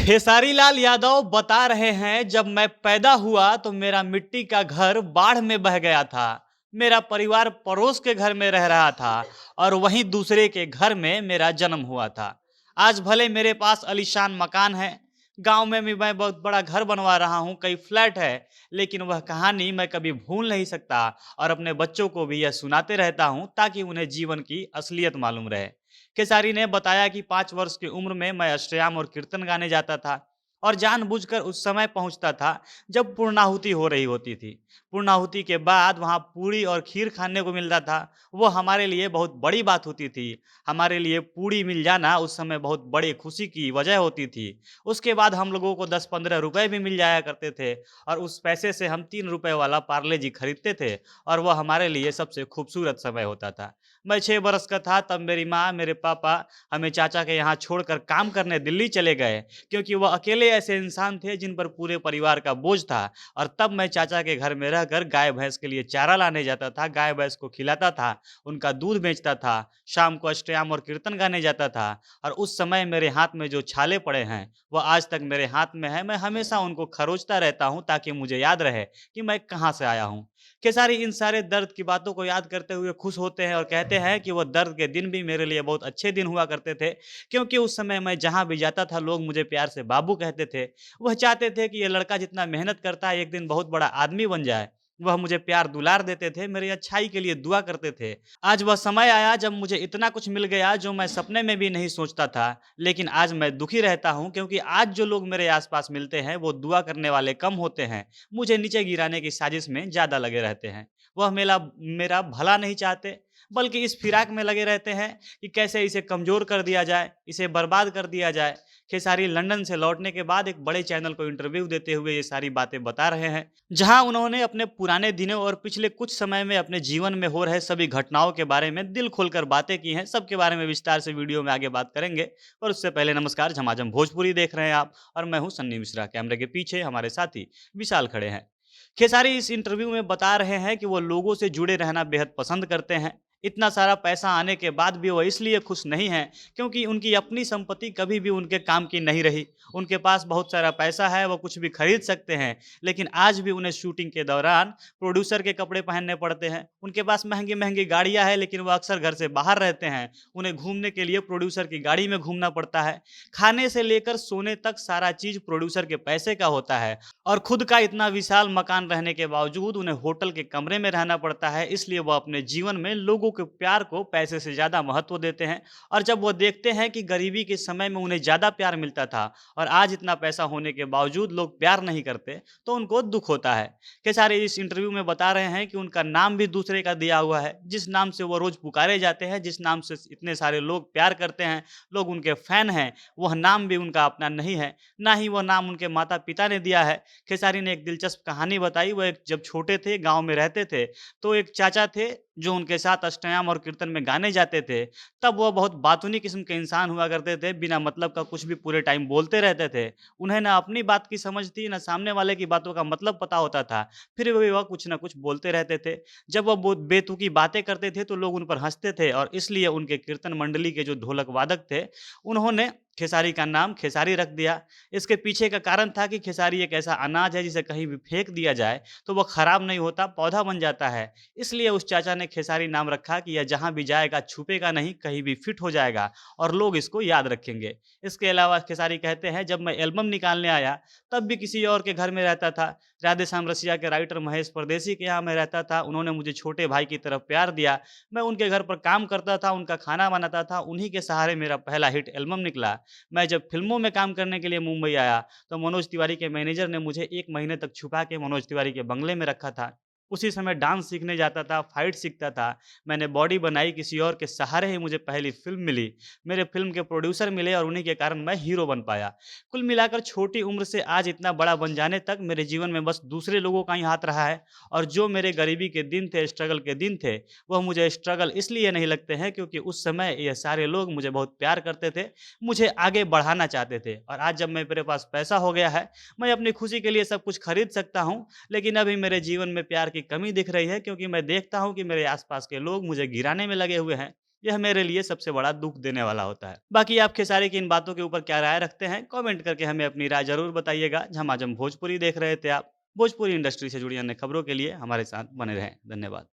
खेसारी लाल यादव बता रहे हैं, जब मैं पैदा हुआ तो मेरा मिट्टी का घर बाढ़ में बह गया था। मेरा परिवार पड़ोस के घर में रह रहा था और वहीं दूसरे के घर में मेरा जन्म हुआ था। आज भले मेरे पास आलीशान मकान है, गांव में भी मैं बहुत बड़ा घर बनवा रहा हूं, कई फ्लैट है, लेकिन वह कहानी मैं कभी भूल नहीं सकता और अपने बच्चों को भी यह सुनाते रहता हूं ताकि उन्हें जीवन की असलियत मालूम रहे। खेसारी ने बताया कि 5 वर्ष की उम्र में मैं अष्टयाम और कीर्तन गाने जाता था और जानबूझकर उस समय पहुंचता था जब पूर्णाहुति हो रही होती थी। पूर्णाहुति के बाद वहां पूड़ी और खीर खाने को मिलता था। वो हमारे लिए बहुत बड़ी बात होती थी। हमारे लिए पूड़ी मिल जाना उस समय बहुत बड़ी खुशी की वजह होती थी। उसके बाद हम लोगों को 10-15 रुपए भी मिल जाया करते थे और उस पैसे से हम 3 रुपए वाला पार्ले जी खरीदते थे और वह हमारे लिए सबसे खूबसूरत समय होता था। मैं 6 बरस का था तब मेरी माँ, मेरे पापा हमें चाचा के यहाँ छोड़कर काम करने दिल्ली चले गए, क्योंकि वह अकेले ऐसे इंसान थे जिन पर पूरे परिवार का बोझ था। और तब मैं चाचा के घर में रहकर गाय भैंस के लिए चारा लाने जाता था, गाय भैंस को खिलाता था, उनका दूध बेचता था, शाम को अष्टयाम और कीर्तन गाने जाता था। और उस समय मेरे हाथ में जो छाले पड़े हैं वह आज तक मेरे हाथ में है। मैं हमेशा उनको खरोचता रहता हूँ ताकि मुझे याद रहे कि मैं कहाँ से आया हूँ। खेसारी इन सारे दर्द की बातों को याद करते हुए खुश होते हैं और कहते हैं कि वह दर्द के दिन भी मेरे लिए बहुत अच्छे दिन हुआ करते थे, क्योंकि उस समय मैं जहाँ भी जाता था लोग मुझे प्यार से बाबू कहते थे। वह चाहते थे कि ये लड़का जितना मेहनत करता है एक दिन बहुत बड़ा आदमी बन जाए। वह मुझे प्यार दुलार देते थे, मेरी अच्छाई के लिए दुआ करते थे। आज वह समय आया जब मुझे इतना कुछ मिल गया जो मैं सपने में भी नहीं सोचता था। लेकिन आज मैं दुखी रहता हूँ, क्योंकि आज जो लोग मेरे आसपास मिलते हैं वो दुआ करने वाले कम होते हैं, मुझे नीचे गिराने की साजिश में ज़्यादा लगे रहते हैं। वह मेरा मेरा भला नहीं चाहते, बल्कि इस फिराक में लगे रहते हैं कि कैसे इसे कमज़ोर कर दिया जाए, इसे बर्बाद कर दिया जाए। खेसारी लंदन से लौटने के बाद एक बड़े चैनल को इंटरव्यू देते हुए ये सारी बातें बता रहे हैं, जहां उन्होंने अपने पुराने दिनों और पिछले कुछ समय में अपने जीवन में हो रहे सभी घटनाओं के बारे में दिल खोलकर बातें की हैं। सबके बारे में विस्तार से वीडियो में आगे बात करेंगे। पर उससे पहले नमस्कार, झमाझम भोजपुरी देख रहे हैं आप और मैं हूं सन्नी मिश्रा। कैमरे के पीछे हमारे साथी विशाल खड़े हैं। खेसारी इस इंटरव्यू में बता रहे हैं कि वो लोगों से जुड़े रहना बेहद पसंद करते हैं। इतना सारा पैसा आने के बाद भी वो इसलिए खुश नहीं हैं क्योंकि उनकी अपनी संपत्ति कभी भी उनके काम की नहीं रही। उनके पास बहुत सारा पैसा है, वो कुछ भी खरीद सकते हैं, लेकिन आज भी उन्हें शूटिंग के दौरान प्रोड्यूसर के कपड़े पहनने पड़ते हैं। उनके पास महंगी महंगी गाड़ियां हैं, लेकिन वो अक्सर घर से बाहर रहते हैं। उन्हें घूमने के लिए प्रोड्यूसर की गाड़ी में घूमना पड़ता है। खाने से लेकर सोने तक सारा चीज प्रोड्यूसर के पैसे का होता है। और खुद का इतना विशाल मकान रहने के बावजूद उन्हें होटल के कमरे में रहना पड़ता है। इसलिए वो अपने जीवन में लोगों के प्यार को पैसे से ज़्यादा महत्व देते हैं। और जब वो देखते हैं कि गरीबी के समय में उन्हें ज़्यादा प्यार मिलता था और आज इतना पैसा होने के बावजूद लोग प्यार नहीं करते, तो उनको दुख होता है। खेसारी इस इंटरव्यू में बता रहे हैं कि उनका नाम भी दूसरे का दिया हुआ है। जिस नाम से वो रोज़ पुकारे जाते हैं, जिस नाम से इतने सारे लोग प्यार करते हैं, लोग उनके फ़ैन हैं, वह नाम भी उनका अपना नहीं है। ना ही वह नाम उनके माता पिता ने दिया है। खेसारी ने एक दिलचस्प कहानी बताई। वो एक जब छोटे थे, गाँव में रहते थे, तो एक चाचा थे जो उनके साथ अष्टयाम और कीर्तन में गाने जाते थे। तब वो बहुत बातूनी किस्म के इंसान हुआ करते थे, बिना मतलब का कुछ भी पूरे टाइम बोलते रहते थे। उन्हें ना अपनी बात की समझ थी, ना सामने वाले की बातों का मतलब पता होता था, फिर भी वह कुछ ना कुछ बोलते रहते थे। जब वो बेतुकी बातें करते थे तो लोग उन पर हँसते थे और इसलिए उनके कीर्तन मंडली के जो ढोलक वादक थे, उन्होंने खेसारी का नाम खेसारी रख दिया। इसके पीछे का कारण था कि खेसारी एक ऐसा अनाज है जिसे कहीं भी फेंक दिया जाए तो वह खराब नहीं होता, पौधा बन जाता है। इसलिए उस चाचा ने खेसारी नाम रखा कि यह जहाँ भी जाएगा छुपेगा नहीं, कहीं भी फिट हो जाएगा और लोग इसको याद रखेंगे। इसके अलावा खेसारी कहते हैं, जब मैं एल्बम निकालने आया तब भी किसी और के घर में रहता था। राधे श्याम रसिया के राइटर महेश परदेसी के यहाँ मैं रहता था। उन्होंने मुझे छोटे भाई की तरफ प्यार दिया। मैं उनके घर पर काम करता था, उनका खाना बनाता था। उन्हीं के सहारे मेरा पहला हिट एल्बम निकला। मैं जब फ़िल्मों में काम करने के लिए मुंबई आया, तो मनोज तिवारी के मैनेजर ने मुझे 1 महीने तक छुपा के मनोज तिवारी के बंगले में रखा था। उसी समय डांस सीखने जाता था, फाइट सीखता था। मैंने बॉडी बनाई, किसी और के सहारे ही मुझे पहली फ़िल्म मिली। मेरे फ़िल्म के प्रोड्यूसर मिले और उन्हीं के कारण मैं हीरो बन पाया। कुल मिलाकर छोटी उम्र से आज इतना बड़ा बन जाने तक मेरे जीवन में बस दूसरे लोगों का ही हाथ रहा है। और जो मेरे गरीबी के दिन थे, स्ट्रगल के दिन थे, वह मुझे स्ट्रगल इसलिए नहीं लगते हैं क्योंकि उस समय ये सारे लोग मुझे बहुत प्यार करते थे, मुझे आगे बढ़ाना चाहते थे। और आज जब मेरे पास पैसा हो गया है, मैं अपनी खुशी के लिए सब कुछ खरीद सकता हूँ, लेकिन अभी मेरे जीवन में प्यार की कमी दिख रही है, क्योंकि मैं देखता हूँ कि मेरे आसपास के लोग मुझे गिराने में लगे हुए हैं। यह मेरे लिए सबसे बड़ा दुख देने वाला होता है। बाकी आप खेसारी की इन बातों के ऊपर क्या राय रखते हैं, कमेंट करके हमें अपनी राय जरूर बताइएगा। झमाझम भोजपुरी देख रहे थे आप। भोजपुरी इंडस्ट्री से जुड़ी अन्य खबरों के लिए हमारे साथ बने रहें। धन्यवाद।